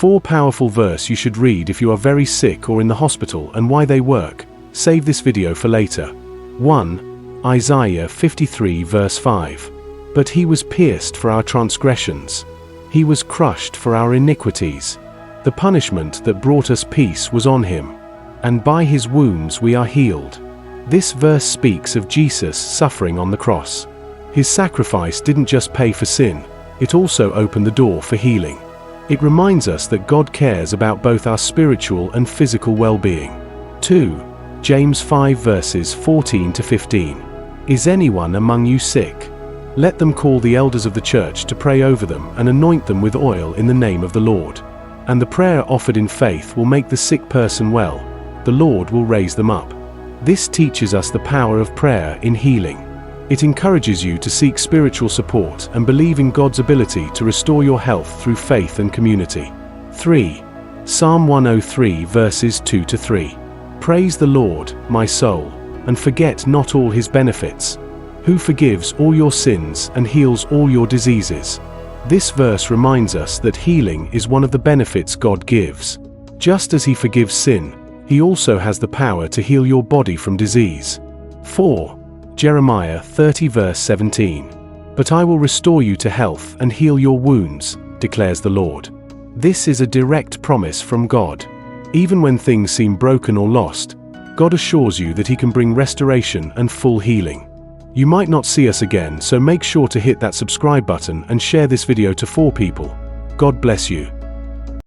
4 powerful verses you should read if you are very sick or in the hospital and why they work. Save this video for later. 1. Isaiah 53 verse 5. But he was pierced for our transgressions. He was crushed for our iniquities. The punishment that brought us peace was on him, and by his wounds we are healed. This verse speaks of Jesus suffering on the cross. His sacrifice didn't just pay for sin, it also opened the door for healing. It reminds us that God cares about both our spiritual and physical well-being. 2. James 5 verses 14 to 15. Is anyone among you sick? Let them call the elders of the church to pray over them and anoint them with oil in the name of the Lord. And the prayer offered in faith will make the sick person well. The Lord will raise them up. This teaches us the power of prayer in healing. It encourages you to seek spiritual support and believe in God's ability to restore your health through faith and community. 3. Psalm 103 verses 2 to 3. Praise the Lord, my soul, and forget not all his benefits, who forgives all your sins and heals all your diseases. This verse reminds us that healing is one of the benefits God gives. Just as he forgives sin, he also has the power to heal your body from disease. 4. Jeremiah 30 verse 17. But I will restore you to health and heal your wounds, declares the Lord. This is a direct promise from God. Even when things seem broken or lost, God assures you that he can bring restoration and full healing. You might not see us again, so make sure to hit that subscribe button and share this video to 4 people. God bless you.